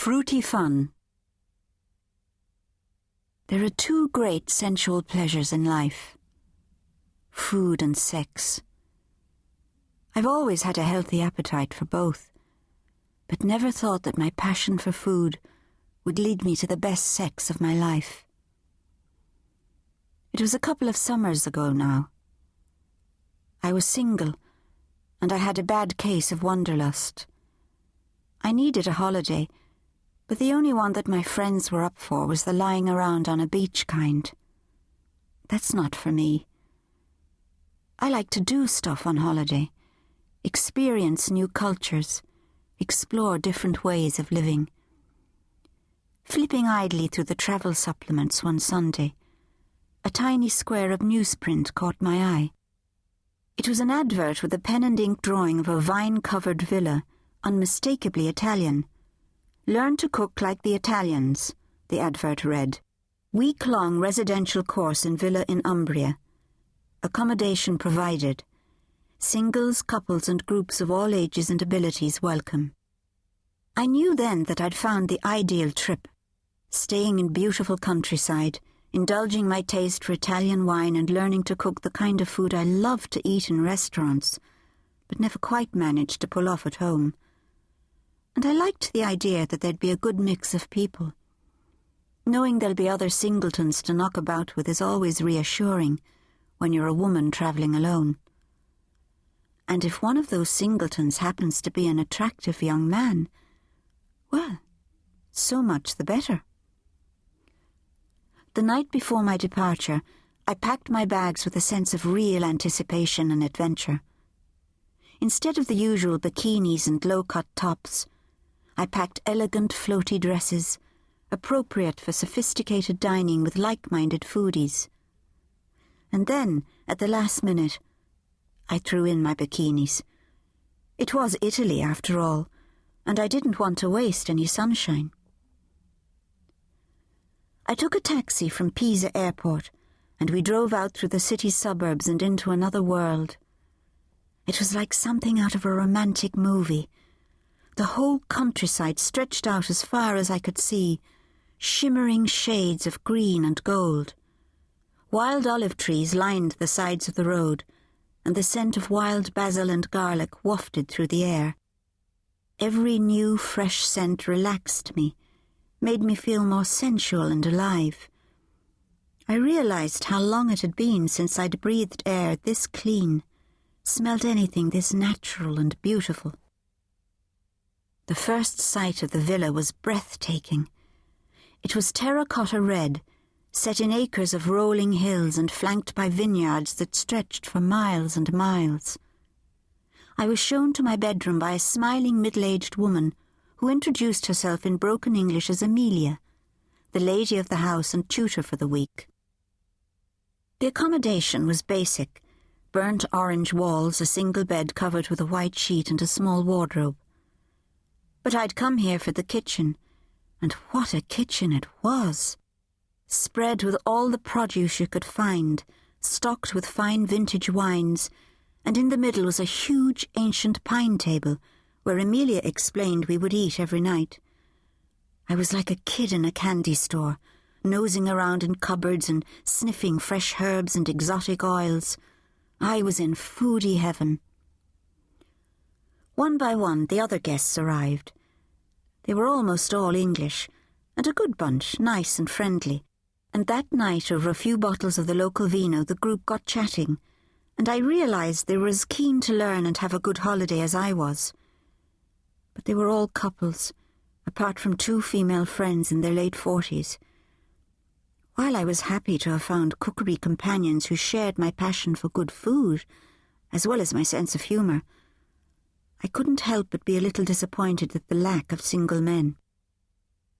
Fruity fun. There are two great sensual pleasures in life: food and sex. I've always had a healthy appetite for both, but never thought that my passion for food would lead me to the best sex of my life. It was a couple of summers ago now. I was single, and I had a bad case of wanderlust. I needed a holiday, but the only one that my friends were up for was the lying around on a beach kind. That's not for me. I like to do stuff on holiday, experience new cultures, explore different ways of living. Flipping idly through the travel supplements one Sunday, a tiny square of newsprint caught my eye. It was an advert with a pen and ink drawing of a vine-covered villa, unmistakably Italian. "Learn to cook like the Italians," the advert read. "Week-long residential course in villa in Umbria. Accommodation provided. Singles, couples and groups of all ages and abilities welcome." I knew then that I'd found the ideal trip, staying in beautiful countryside, indulging my taste for Italian wine and learning to cook the kind of food I love to eat in restaurants, but never quite managed to pull off at home. And I liked the idea that there'd be a good mix of people. Knowing there'll be other singletons to knock about with is always reassuring when you're a woman travelling alone. And if one of those singletons happens to be an attractive young man, well, so much the better. The night before my departure, I packed my bags with a sense of real anticipation and adventure. Instead of the usual bikinis and low-cut tops, I packed elegant floaty dresses, appropriate for sophisticated dining with like-minded foodies. And then, at the last minute, I threw in my bikinis. It was Italy, after all, and I didn't want to waste any sunshine. I took a taxi from Pisa Airport, and we drove out through the city's suburbs and into another world. It was like something out of a romantic movie. The whole countryside stretched out as far as I could see, shimmering shades of green and gold. Wild olive trees lined the sides of the road, and the scent of wild basil and garlic wafted through the air. Every new, fresh scent relaxed me, made me feel more sensual and alive. I realized how long it had been since I'd breathed air this clean, smelled anything this natural and beautiful. The first sight of the villa was breathtaking. It was terracotta red, set in acres of rolling hills and flanked by vineyards that stretched for miles and miles. I was shown to my bedroom by a smiling middle-aged woman who introduced herself in broken English as Amelia, the lady of the house and tutor for the week. The accommodation was basic: burnt orange walls, a single bed covered with a white sheet and a small wardrobe. But I'd come here for the kitchen, and what a kitchen it was! Spread with all the produce you could find, stocked with fine vintage wines, and in the middle was a huge ancient pine table where Amelia explained we would eat every night. I was like a kid in a candy store, nosing around in cupboards and sniffing fresh herbs and exotic oils. I was in foodie heaven. One by one, the other guests arrived. They were almost all English, and a good bunch, nice and friendly. And that night, over a few bottles of the local vino, the group got chatting, and I realized they were as keen to learn and have a good holiday as I was. But they were all couples, apart from two female friends in their late 40s. While I was happy to have found cookery companions who shared my passion for good food, as well as my sense of humour, I couldn't help but be a little disappointed at the lack of single men.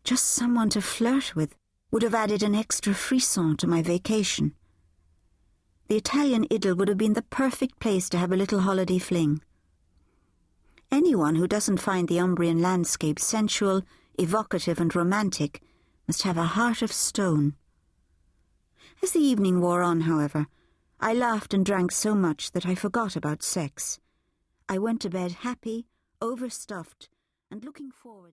Just someone to flirt with would have added an extra frisson to my vacation. The Italian idyll would have been the perfect place to have a little holiday fling. Anyone who doesn't find the Umbrian landscape sensual, evocative and romantic must have a heart of stone. As the evening wore on, however, I laughed and drank so much that I forgot about sex. I went to bed happy, overstuffed, and looking forward